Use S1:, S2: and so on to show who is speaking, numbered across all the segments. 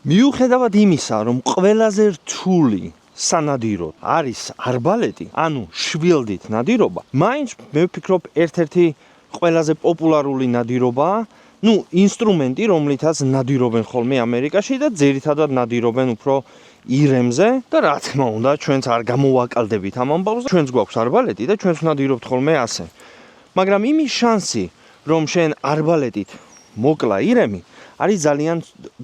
S1: მიუხედავად იმისა, რომ ყველაზე რთული სანადირო არის არბალეტი, ანუ შვილდით ნადირობა, მაინც მე ვფიქრობ ერთ-ერთი ყველაზე პოპულარული ნადირობაა, ინსტრუმენტი, რომლითაც ნადირობენ ხოლმე ამერიკაში და ძირითადად ნადირობენ უფრო ირემზე და რა თქმა უნდა, ჩვენც არ გამოვაკალდებით ამ ამბავს, ჩვენც გვაქვს არბალეტი და ჩვენც ნადირობთ ხოლმე ასე. მაგრამ იმის შანსი, რომ შენ არბალეტით მოკლა ირემი, არის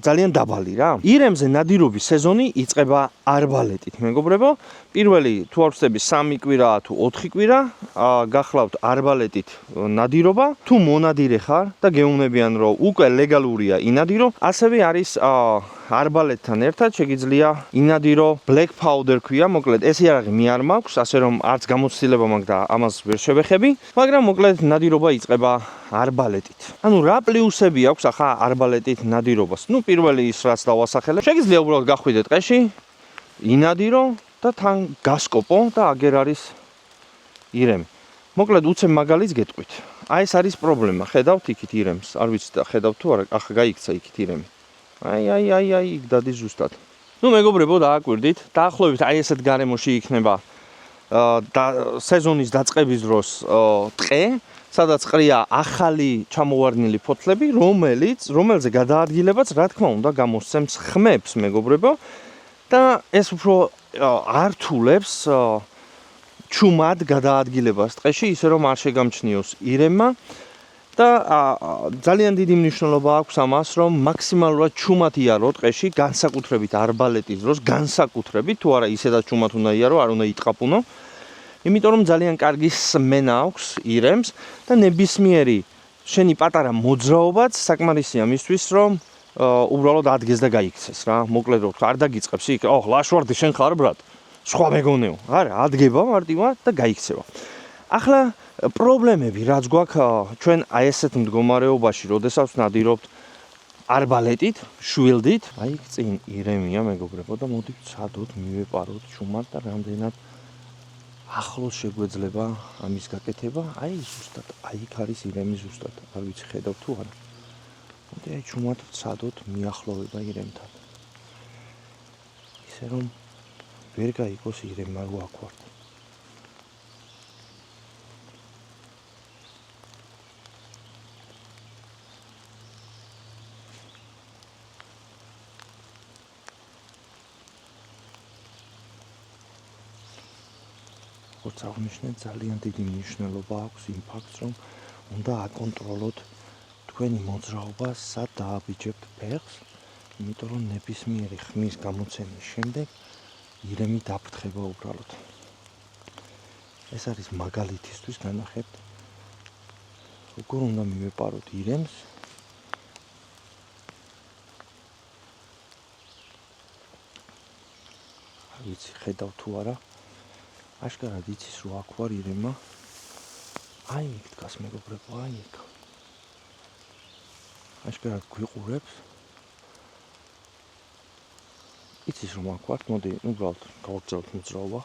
S1: ძალიან დაბალი რა. ირემზე ნადირობის სეზონი იწყება არბალეტით, მეგობრებო. პირველი თუ არ ვცდები 3 კვირა თუ 4 კვირა გახლავთ არბალეტით ნადირობა. თუ მონადირე ხარ და გეუბნებიან, რომ უკვე ლეგალურია ინადირო, ასევე არის არბალეტთან ერთად შეგიძლია ინადირო black powder ქვია, მოკლედ ესე არაღი მე არ მაქვს, ასე რომ არც გამოცდილება მაქვს და ამას ვერ შევეხები, მაგრამ მოკლედ ნადირობა იწყება არბალეტით. ანუ რა პლუსები აქვს ახლა არბალეტით ნადირობას? პირველი ის რაც დავასახელე, შეგიძლია უბრალოდ გახვიდე ტყეში, ინადირო და თან გასკოპო და აგერ არის ირემი. მოკლედ უცებ მაგალითს გეტყვით. ეს არის პრობლემა, ხედავთ იქით ირემს, არ ვიცი და ხედავთ თუ არა, ახლა გაიქცა იქით ირემი. აი, იქ დადის ზუსტად. მეგობრებო, დააკვირდით, დაახლოებით ესეთ გარემოში იქნება სეზონის დაწყების დროს ტყე, სადაც ყრია ახალი ჩამოვარდნილი ფოთლები, რომელზე გადაადგილებაც, რა თქმა უნდა, გამოსცემს ხმებს, მეგობრებო, და ეს უფრო ართულებს ჩუმად გადაადგილებას ტყეში, ისე რომ არ შეგამჩნიოს ირემმა. და ძალიან დიდი მნიშვნელობა აქვს ამას, რომ მაქსიმალურად ჩუმად იარო ტყეში, განსაკუთრებით არბალეტის დროს, განსაკუთრებით, თუ არა ისედაც ჩუმად უნდა იარო, არ უნდა იტყაპუნო. იმიტომ რომ ძალიან კარგი სმენა აქვს ირემს და ნებისმიერი შენი პატარა მოძრაობაც საკმარისია მისთვის, რომ უბრალოდ ადგეს და გაიქცეს რა. მოკლედ რომ არ დაგიწყებს იქ, ლაშვარდი შენ ხარ ბრატ, სხვა მეგონეო. არა, ადგება მარტივად და გაიქცევა. ახლა პრობლემები რაც გვაქვს ჩვენ ესეთ მდგომარეობაში, როდესაც ნადირობთ არბალეტით, შვილდით, იქ წინ ირემია, მეგობრებო, და მოდით ცადოთ, მივეპაროთ ჩუმად და რამდენად ახლოს შეგვეძლება ამის გაკეთება. ზუსტად, იქ არის ირემი ზუსტად. არ ვიცი ხედავთ თუ არა. მოდი ჩუმად ცადოთ მიახლოვება ირემთან. ისე რომ ვერ გაიგოს ირემმა რო აქ ვართ. როგორც აღნიშნე, ძალიან დიდი მნიშვნელობა აქვს იმ ფაქტს, რომ უნდა აკონტროლოთ თქვენი მოძრაობა, სად დააბიჯებთ ფეხს, იმიტომ რომ ნებისმიერი ხმის გამოცემის შემდეგ ირემი დაფრთხება უბრალოდ. ეს არის მაგალითისთვის განახებთ, როგორ უნდა მივეპაროთ ირემს. არ ვიცი ხედავთ თუ არა. აშკარად იცის რომ აქ ვარ ირემა. იქ დგას მეგობრებო, იქ. აშკარად გვიყურებს. იცის რომ აქ ვარ, მოდი უბრალოდ გავაგრძელოთ მოძრაობა.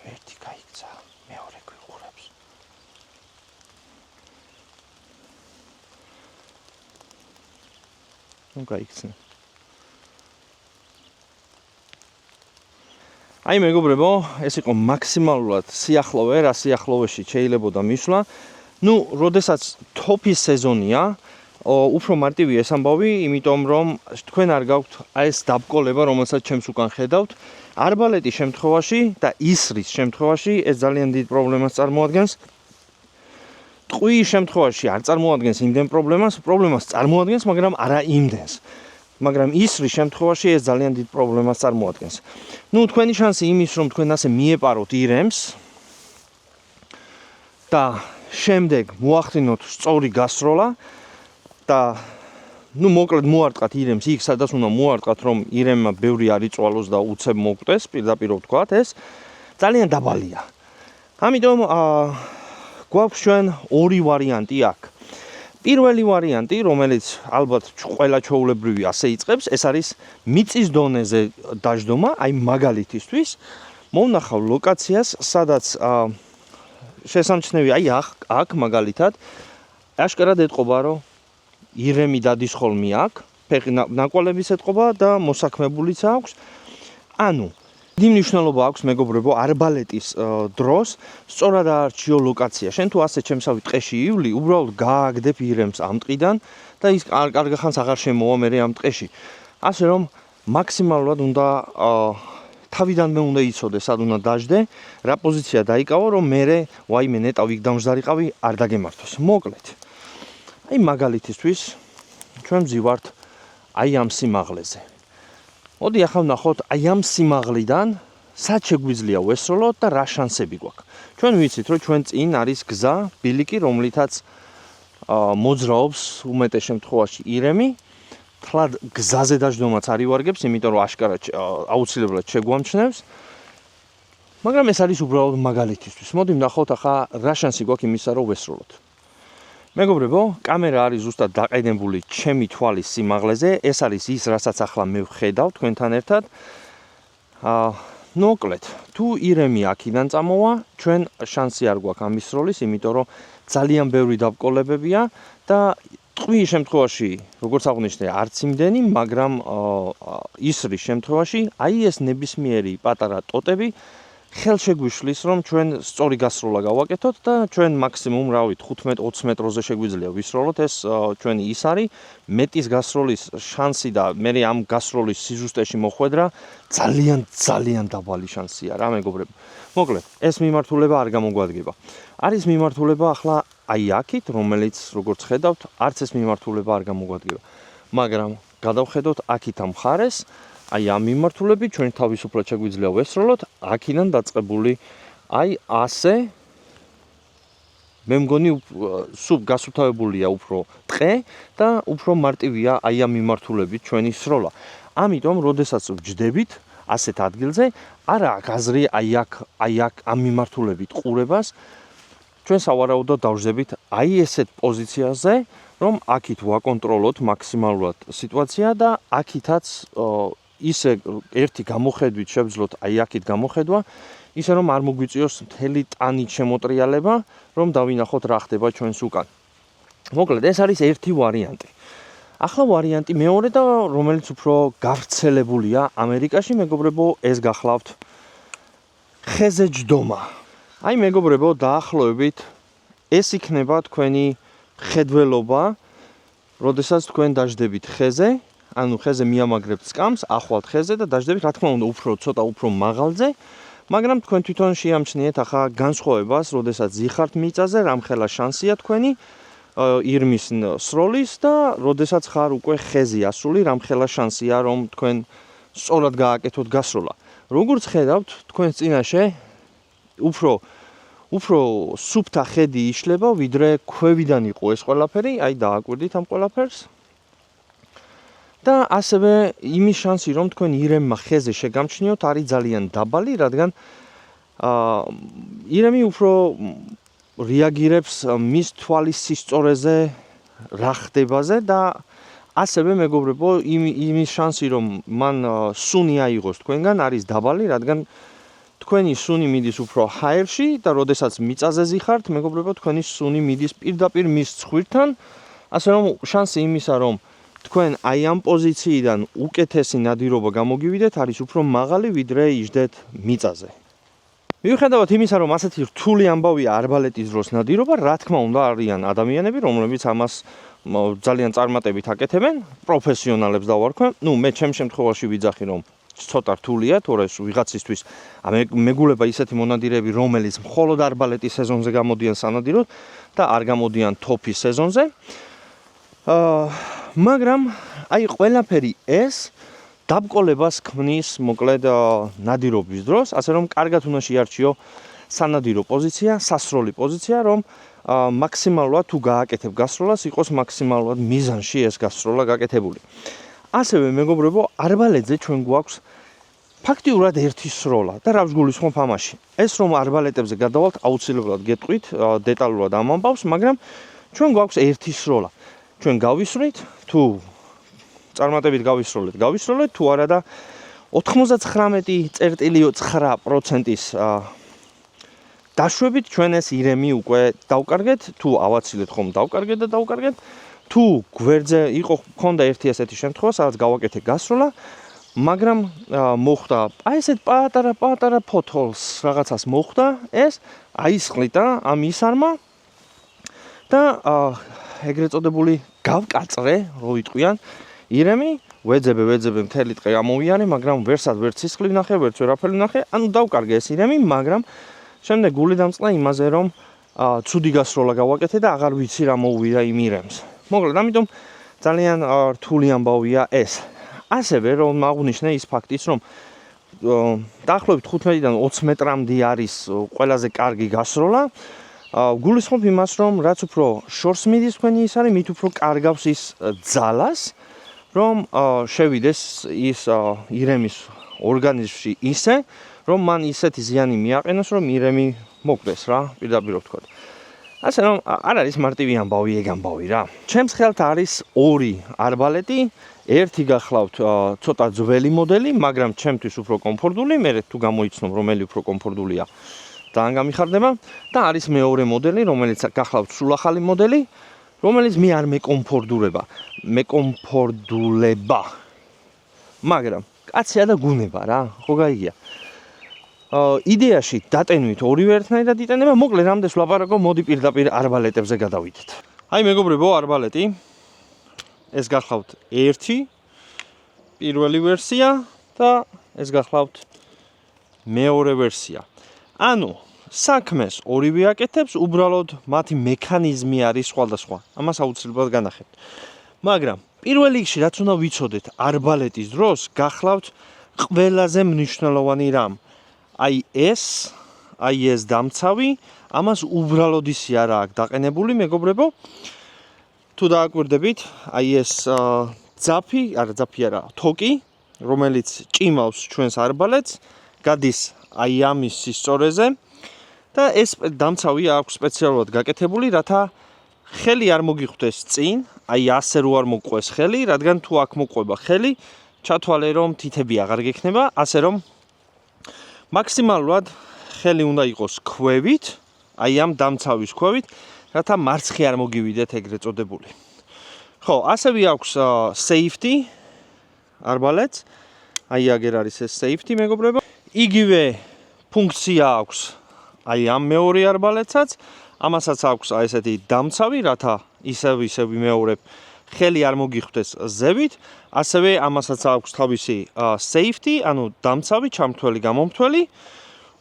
S1: ერთი გაიქცა, მეორე გვიყურებს. ნუ გაიქცნენ. აი მეგობრებო, ეს იყო მაქსიმალურად სიახლოვე, რა სიახლოვეში შეიძლებოდა მისვლა. ნუ, როდესაც თოფის სეზონია, უფრო მარტივი ეს ამბავი, იმიტომ რომ თქვენ არ გაქვთ ეს დაბკოლება, რომელსაც ჩემს უკან ხედავთ. არბალეტის შემთხვევაში და ისრის შემთხვევაში ეს ძალიან დიდ პრობლემას წარმოადგენს. ტყვიის შემთხვევაში არ წარმოადგენს იმდენ პრობლემას წარმოადგენს, მაგრამ არა იმდენს. მაგრამ ისრის შემთხვევაში ეს ძალიან დიდ პრობლემას წარმოადგენს. ნუ თქვენი შანსი იმის, რომ თქვენ ასე მიეპაროთ ირემს და შემდეგ მოახდინოთ სწორი გასროლა და ნუ მოკლედ მოარტყათ ირემს იქ, სადაც უნდა მოარტყათ, რომ ირემმა ბევრი არ იწვალოს და უცებ მოკვდეს, პირდაპირ ვთქვათ, ეს ძალიან დაბალია. ამიტომ გვაქვს ჩვენ ორი ვარიანტი აქ. პირველი ვარიანტი, რომელიც ალბათ ყველა ჩვეულებრივი ასე იწყებს, ეს არის მიწის დონეზე დაждდომა, აი მაგალითისთვის, მოვნახავ ლოკაციას, სადაც შესამჩნევი აი აქ მაგალითად აშკარად ეტყობა, რომ ირემი დადის ხოლმე აქ, ფეხი ნაკვალების ეტყობა და მოსაქმებულიც აქვს. ანუ დიდი მნიშვნელობა აქვს მეგობრებო არბალეტის დროს სწორად აარჩიო ლოკაცია. შენ თუ ასე ჩემსავი ტყეში ივლი, უბრალოდ გააგდებ ირემს ამ ტყიდან და ის კარგ ხანს აღარ შემოვა მე ამ ტყეში. ასე რომ მაქსიმალურად უნდა თავიდანვე უნდა იცოდე, სად უნდა დაждდე, რა პოზიცია დაიკავო, რომ მე ვაიმე ნეტა ვიგ დამждარიყავი არ დაგემართოს. მოკლედ. აი მაგალითისთვის ჩვენ ვზივართ აი ამ სიმაღლეზე. მოდი ახლა ვნახოთ აი ამ სიმაღლიდან სად შეგვიძლია ვესროლოთ და რა შანსები გვაქვს. ჩვენ ვიცით, რომ ჩვენ წინ არის გზა, ბილიკი, რომლითაც მოძრაობს უმეტეს შემთხვევაში ირემი. თლად გზაზე დაждდომაც არ ივარგებს, იმიტომ რომ აშკარად აუცილებლად შეგვამჩნევს. მაგრამ ეს არის უბრალოდ მაგალითისთვის. მოდი ვნახოთ ახლა რა შანსი გვაქვს იმისა, რომ ვესროლოთ. მეგობრებო, კამერა არის ზუსტად დაყენებული ჩემი თვალის სიმაღლეზე. ეს არის ის, რასაც ახლა მე ვხედავ თქვენთან ერთად. მოკლედ, თუ ირემი აქიდან წამოვა, ჩვენ შანსი არ გვაქვს ამის როლის, იმიტომ რომ ძალიან ბევრი დაბკოლებებია და ტყვის შემთხვევაში, როგორც აღვნიშნე, არც იმდენი, მაგრამ ისრის შემთხვევაში, აი ეს ნებისმიერი პატარა ტოტები ხელს შეგვიშლის, რომ ჩვენ სწორი გასროლა გავაკეთოთ და ჩვენ მაქსიმუმ 15-20 მეტროზე შეგვიძლია ვისროლოთ. ეს ჩვენი ის არის, მეტის გასროლის შანსი და მე ამ გასროლის სიზუსტეში მოხვედრა ძალიან დაბალი შანსია რა მეგობრებო. მოკლედ, ეს მიმართულება არ გამოგვადგება. არის მიმართულება ახლა აი აქით, რომელიც როგორც ხედავთ, არც ეს მიმართულება არ გამოგვადგება. მაგრამ გადავხედოთ აქით ამ მხარეს, აი ამ მიმართულებით ჩვენ თავისუფლად შეგვიძლია ვესროლოთ, აქიდან დაწყებული აი ასე მე მგონი სულ გასუფთავებულია უფრო ტყე და უფრო მარტივია აი ამ მიმართულებით ჩვენი სროლა. ამიტომ, როდესაც ვჯდებით ასეთ ადგილზე, არა აქვს აზრი აი აქ ამ მიმართულებით ყურებას, ჩვენ სავარაუდოდ დავждებით აი ესეთ პოზიციაზე, რომ აქით ვაკონტროლოთ მაქსიმალურად სიტუაცია და აქითაც ისე ერთი გამოხედვით შევძლოთ აი აქით გამოხედვა, ისე რომ არ მოგვიწიოს მთელი ტანით შემოტრიალება, რომ დავინახოთ რა ხდება ჩვენს უკან. მოკლედ, ეს არის ერთი ვარიანტი. ახლა ვარიანტი მეორე და რომელიც უფრო გავრცელებულია ამერიკაში, მეგობრებო, ეს გახლავთ ხეზე ჯდომა. აი მეგობრებო, დაახლოებით ეს იქნება თქვენი ხედველობა, როდესაც თქვენ დაждდებით ხეზე, ანუ ხეზე მიამაგრებთ სკამს, ახვალთ ხეზე და დაждდებით, რა თქმა უნდა, ცოტა უფრო მაღალზე, მაგრამ თქვენ თვითონ შეამჩნიეთ ახლა განსხვავებას, როდესაც ზიხართ მიწაზე, რამხელა შანსია თქვენი ირმის სროლის და როდესაც ხარ უკვე ხეზე ასული, რამხელა შანსია, რომ თქვენ სწორად გააკეთოთ გასროლა. როგორც ხედავთ, თქვენს წინაშე უფრო სუფთა ხედი იშლება, ვიდრე ქვევიდან იყო ეს ყველაფერი, აი დააკვირდით ამ ყველაფერს. და ასევე იმის შანსი, რომ თქვენ ირემმა ხეზე შეგამჩნიოთ, არის ძალიან დაბალი, რადგან ირემი უფრო რეაგირებს მის თვალის სისწორეზე რა ხდებაზე და ასევე მეგობრებო, იმის შანსი, რომ მან სუნი აიღოს თქვენგან, არის დაბალი, რადგან თქვენი სუნი მიდის უფრო ჰაერში და როდესაც მიწაზე ზიხართ, მეგობრებო, თქვენი სუნი მიდის პირდაპირ მის ცხვირთან, ასე რომ შანსი იმისა, რომ თქვენ აი ამ პოზიციიდან უკეთესი ნადირობა გამოგივიდეთ, არის უფრო მაღალი, ვიდრე იждეთ მიწაზე. მიუხედავად იმისა, რომ ასეთი რთული ამბავია არბალეტის დროს ნადირობა, რა თქმა უნდა, არიან ადამიანები, რომლებიც ამას ძალიან წარმატებით აკეთებენ, პროფესიონალებს დავარქვენ. მე ჩემ შემთხვევაში ვიძახი, რომ ცოტა რთულია, თორე ვიღაცისთვის მეგულება ისეთი მონადირეები, რომელიც მხოლოდ არბალეტის სეზონზე გამოდიან სანადიროდ და არ გამოდიან თოფის სეზონზე. მაგრამ აი ყველაფერი ეს დაბკოლებას ქმნის მოკლედ ნადირობის დროს, ასე რომ კარგად უნდა შეარჩიო სანადირო პოზიცია, სასროლი პოზიცია, რომ მაქსიმალურად თუ გააკეთებ გასროლას, იყოს მაქსიმალურად მიზანში ეს გასროლა გაკეთებული. ასევე მეგობრებო, არბალეტზე ჩვენ გვაქვს ფაქტიურად ერთი სროლა და რა ვგულისხმობ ამაში. ეს რომ არბალეტებზე გადავალთ, აუცილებლად გეტყვით დეტალურად ამ ამბავს, მაგრამ ჩვენ გვაქვს ერთი სროლა. ჩვენ გავისვრით, თუ წარმატებით გავისროლეთ, თუ არა და 99.9%-ის დაშვებით ჩვენ ეს ირემი უკვე დავკარგეთ, თუ ავაცილეთ ხომ დავკარგეთ და დავკარგეთ. თუ გვერდზე ქონდა ერთი ასეთი შემთხვევა, სადაც გავაკეთე გასროლა, მაგრამ მოხდა აი ესეთ პატარა ფოთოლს რაღაცას მოხდა, ეს აისყლიდა ამ ისარმა და ეგრეთ წოდებული გავკაწრე, რო იტყვიან, ირემი, ვეძებე მთელი დღე ამოვიანე, მაგრამ ვერცად ვერც სისხლი ვნახე, ვერც ვერაფერი ვნახე, ანუ დავკარგე ეს ირემი, მაგრამ შემდეგ გული დამწყდა იმაზე, რომ ცუდი გასროლა გავაკეთე და აღარ ვიცი რა მოუვიდა იმ ირემს. მოკლედ, ამიტომ ძალიან რთული ამბავია ეს. ასევე რომ აღნიშნე ის ფაქტიც, რომ დაახლოებით 15-დან 20 მეტრამდე არის ყველაზე კარგი გასროლა. გულისხმობ იმას, რომ რაც უფრო შორს მიდის თქვენი ისარი, მით უფრო კარგავს ის ძალას, რომ შევიდეს ის ირემის ორგანიზმში ისე, რომ მან ისეთი ზიანი მიაყენოს, რომ ირემი მოკდეს რა, პირდაპირ ვთქვათ. ასე რომ არ არის მარტივი ამბავი, ეგ ამბავი რა. ჩემს ხელთ არის ორი არბალეტი, ერთი გახლავთ ცოტა ძველი მოდელი, მაგრამ ჩემთვის უფრო კომფორტული, მე თუ გამოიცნობ, რომელი უფრო კომფორტულია, ძალიან გამიხარდება და არის მეორე მოდელი, რომელიც გახლავთ სულ ახალი მოდელი, რომელიც მე არ მეკომფორტულება, მაგრამ კაცია და გუნება რა, ხო გაიგია. იდეაში დატენვით ორივე ერთნაირად იტანება, მოკლედ რამდენს ვლაპარაკო, მოდი პირდაპირ არბალეტებზე გადავიდეთ. აი მეგობრებო, არბალეტი ეს გახლავთ ერთი პირველი ვერსია და ეს გახლავთ მეორე ვერსია. ანუ საქმეს ორივე აკეთებს, უბრალოდ მათი მექანიზმი არის სხვადასხვა. ამას აუცილებლად განახებთ. მაგრამ პირველ რიგში რაც უნდა ვიცოდეთ არბალეტის დროს, გახლავთ ყველაზე მნიშვნელოვანი რამ. აი ეს დამცავი, ამას უბრალოდ ისი არა აქვს დაყენებული, მეგობრებო. თუ დააკვირდებით, აი ეს თოკი, რომელიც ჭიმავს ჩვენს არბალეტს, გადის აი ამის სისწორეზე და ეს დამცავი აქვს სპეციალურად გაკეთებული, რათა ხელი არ მოგიხვდეს წინ, აი ასე რო არ მოგყვეს ხელი, რადგან თუ აქ მოყვება ხელი, ჩათვალე რომ თითები აღარ გექნება, ასე რომ მაქსიმალურად ხელი უნდა იყოს ქვევით, აი ამ დამცავის ქვევით, რათა მარცხი არ მოგივიდეთ ეგრეთ წოდებული. ხო, ასევე აქვს safety არბალეტს, აი აგერ არის ეს safety მეგობრებო. იგივე ფუნქცია აქვს აი ამ მეორე არბალეტსაც, ამასაც აქვს აი ესეთი დამცავი, რათა ისევ ვიმეორებ, ხელი არ მოგიხვდეს ზევით, ასევე ამასაც აქვს თავისი safety, ანუ დამცავი, ჩამთველი, გამომთველი.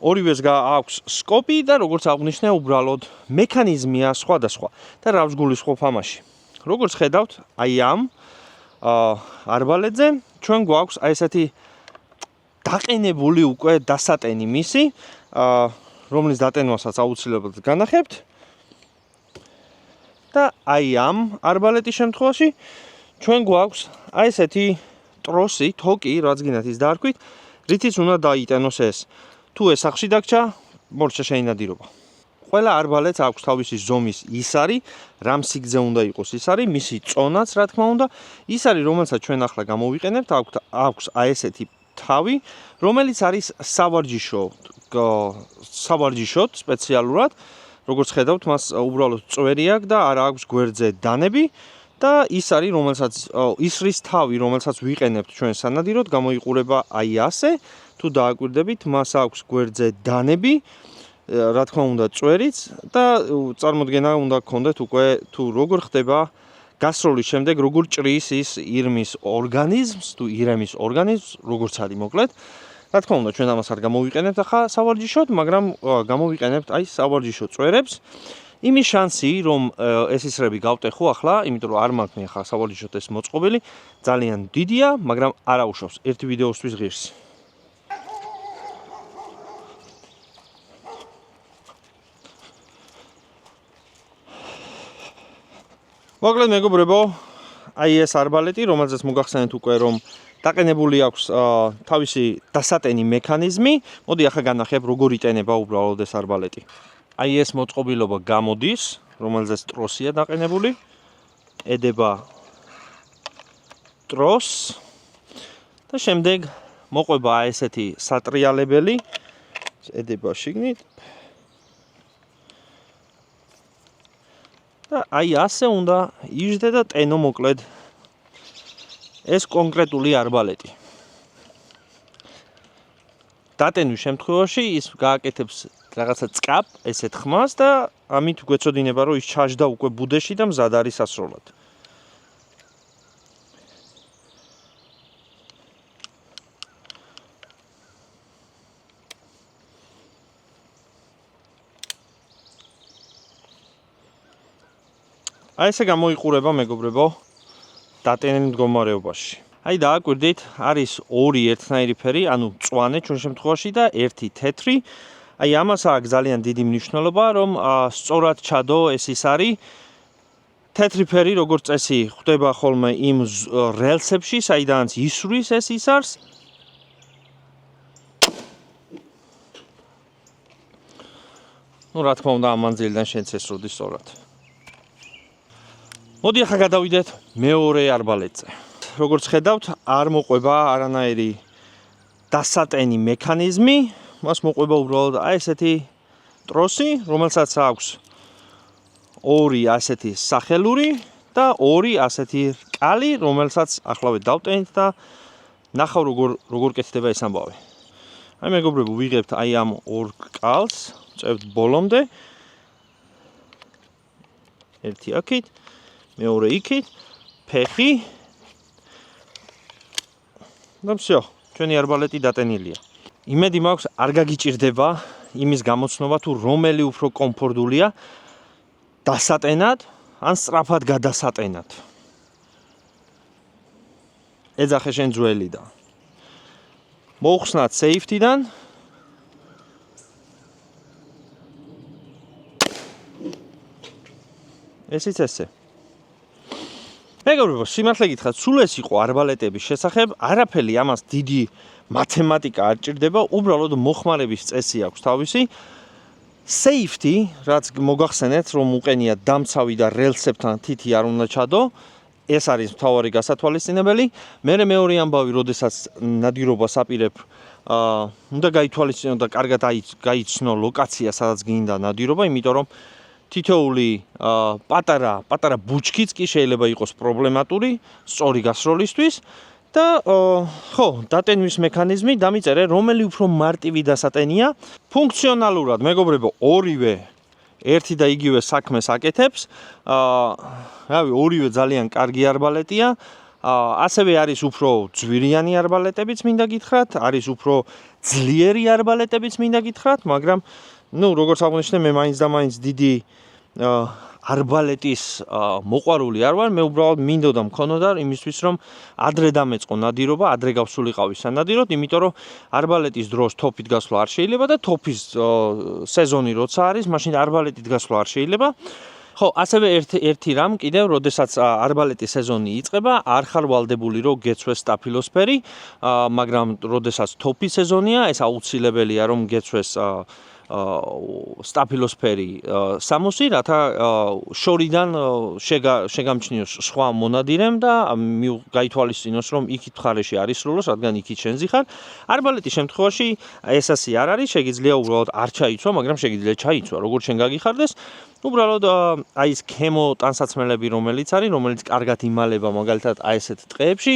S1: ორივეს აქვს სკოპი და როგორც აღნიშნე, უბრალოდ მექანიზმია სხვადასხვა. და რა ვგულისხმობ ამაში? როგორც ხედავთ, აი ამ არბალეტზე ჩვენ გვაქვს აი ესეთი დაყენებული უკვე დასატენი მისი, რომლის დატენვასაც აუცილებლად განახებთ. და აი ამ არბალეტის შემთხვევაში ჩვენ გვაქვს აი ესეთი ტროსი, თოკი, რაც გინდათ ის დაარქვით, რითიც უნდა დაიტენოს ეს. თუ ეს სახში დაგჭა, მორჩა შეინადირობა. ყველა არბალეტს აქვს თავისი ზომის ისარი, რამ სიგრძე უნდა იყოს ისარი, მისი წონაც, რა თქმა უნდა, ისარი, რომელსაც ჩვენ ახლა გამოვიყენებთ, აქვს აი ესეთი თავი, რომელიც არის სავარჯიშო სავარჯიშოდ სპეციალურად. Როგორც ხედავთ, მას უბრალოდ წვერი აქვს და არ აქვს გვერდზე დანები და ის არის, რომელსაც ისრის თავი, რომელსაც ვიყენებთ ჩვენ სანადიროდ, გამოიყურება აი ასე. თუ დააკვირდებით, მას აქვს გვერდზე დანები, რა თქმა უნდა, წვერიც და წარმოდგენა უნდა გქონდეთ უკვე თუ როგორ ხდება გასროლის შემდეგ, როგორ ჭრის ის ირმის ორგანიზმს, თუ ირემის ორგანიზმს, როგორც არის მოკლედ. რა თქმა უნდა, ჩვენ ამას არ გამოვიყენებთ ახლა სავარჯიშოდ, მაგრამ გამოვიყენებთ აი სავარჯიშო წვერებს. იმის შანსი, რომ ეს ისრები გავტეხო ახლა, იმიტომ რომ არ მაქვს მე ახლა სავარჯიშოდ ეს მოწყობილი, ძალიან დიდია, მაგრამ არ აუშავს ერთი ვიდეოსთვის ღირს. მოკლედ მეგობრებო, აი ეს არბალეტი, რომელზეც მოგახსენეთ უკვე რომ დაყენებული აქვს თავისი დასატენი მექანიზმი. მოდი ახლა განახებ როგორ იტენება უბრალოდ ეს არბალეტი. აი ეს მოწყობილობა გამოდის, რომელზეც ტროსია დაყენებული. ედება ტროსს და შემდეგ მოყვება ესეთი სატრიალებელი. ედება შიგნით. და აი ასე უნდა იჯდე და ტენო მოკლედ ეს კონკრეტული არბალეტი. დატენვის შემთხვევაში ის გააკეთებს რაღაცა წკაპ, ესეთ ხმას და ამით გვეცოდინება, რომ ის ჩაჯდა უკვე ბუდეში და მზად არის სასროლად. აი ესე გამოიყურება მეგობრებო დატენილ მდგომარეობაში. აი დააკვირდით, არის ორი ერთნაირი ფერი, ანუ მწვანე ჩვენ შემთხვევაში და ერთი თეთრი. აი ამას აქვს ძალიან დიდი მნიშვნელობა, რომ სწორად ჩადო ეს ის არის. თეთრი ფერი როგორც წესი ხვდება ხოლმე იმ რელსებში, საიდანაც ისვრის ეს ის არის. ნუ რა თქმა უნდა ამ მანძილიდან შენც ესროდი სწორად. მოდი ახლა გადავიდეთ მეორე არბალეტზე. როგორც ხედავთ, არ მოყვება არანაირი დასატენი მექანიზმი, მას მოყვება უბრალოდ აი ესეთი ტროსი, რომელსაც აქვს ორი ასეთი სახელური და ორი ასეთი რკალი, რომელსაც ახლავე დავტენით და ნახავ როგორ კეთდება ეს ამბავი. აი მეგობრებო, ვიღებთ აი ამ ორ რკალს, წევთ ბოლომდე. ერთი აქეთ, მეორე იქით, ფეხი და всё, ჩვენი არბალეტი დატენილია. იმედი მაქვს, არ გაგიჭირდება იმის გამოცნობა თუ რომელი უფრო კომფორტულია დასატენად ან სწრაფად გადასატენად. ეძახე შენ ძველიდან. მოუხსნათ სეიფტიდან. ესეც ესე. მეგობრებო, სიმართლე გითხრათ, სულ ეს იყო არბალეტების შესახებ, არაფერი ამას დიდი მათემატიკა არ ჭირდება, უბრალოდ მოხმარების წესი აქვს თავისი. Safety, რაც მოგახსენეთ, რომ უყენია დამცავი და რელსებთან თითი არ უნდა ჩადო, ეს არის მთავარი გასათვალისწინებელი. მერე მეორე ამბავი, როდესაც ნადირობას აპირებ, უნდა გაითვალისწინო და კარგად გაიცნო ლოკაცია, სადაც გინდა ნადირობა, იმიტომ რომ თითოეული პატარა ბუჩქიც კი შეიძლება იყოს პრობლემატური სწორი გასროლისთვის და ხო, დატენვის მექანიზმი დამიწერე, რომელი უფრო მარტივი დასატენია. ფუნქციონალურად, მეგობრებო, ორივე ერთი და იგივე საქმეს აკეთებს. რავი, ორივე ძალიან კარგი არბალეტია. ასევე არის უფრო ძვირიანი არბალეტებიც მინდა გითხრათ, არის უფრო ძლიერი არბალეტებიც მინდა გითხრათ, მაგრამ ნუ როგორც აღნიშნე, მე მაინც და მაინც დიდი არბალეტის მოყვარული არ ვარ, მე უბრალოდ მინდოდა მქონოდა იმისთვის, რომ ადრე დამეწყო ნადირობა, ადრე გავსულიყავი სანადიროდ, იმიტომ რომ არბალეტის დროს თოფით გასვლა არ შეიძლება და თოფის სეზონი როცა არის, მაშინ არბალეტით გასვლა არ შეიძლება. ხო, ასევე ერთი რამ კიდევ, როდესაც არბალეტის სეზონი იწყება, არ ხარ ვალდებული, რომ გეცვეს სტაფილოსფერი, მაგრამ როდესაც თოფის სეზონია, ეს აუცილებელია, რომ გეცვეს სტაფილოსფერი სამოსი, რათა შორიდან შეგამჩნიოს სხვა მონადირემ და გაითვალისწინოს, რომ იქით მხარეში არის სრულოს, რადგან იქით შენზი ხარ. არბალეტის შემთხვევაში ეს ასე არ არის, შეგიძლია უბრალოდ არ ჩაიცვა, მაგრამ შეგიძლია ჩაიცვა, როგორც შენ გაგიხარდეს. უბრალოდ აი ეს ქემო ტანსაცმელები რომელიც არის, რომელიც კარგად იმალება მაგალითად აი ესეთ ტყეებში,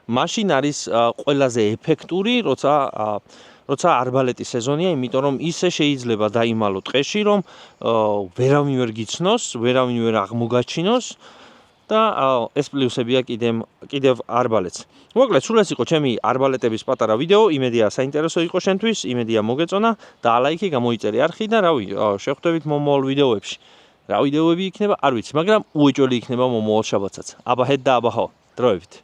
S1: მაშინ არის ყველაზე ეფექტური, როცა არბალეტის სეზონია, იმიტომ რომ ისე შეიძლება დაიმალო ტყეში, რომ ვერავინ ვერ გიცნოს, ვერავინ ვერ აღმოგაჩინოს და ეს პლუსებია კიდევ არბალეტს. მოკლედ, სულ ეს იყო ჩემი არბალეტების პატარა ვიდეო, იმედია საინტერესო იყო შენთვის, იმედია მოგეწონა და ლაიქი გამოიწერე არხი და რავი, შევხვდებით მომავალ ვიდეოებში. რა ვიდეოები იქნება, არ ვიცი, მაგრამ უეჭველი იქნება მომავალ შაბათსაც. აბა ჰედ და აბა ჰო, დროებით.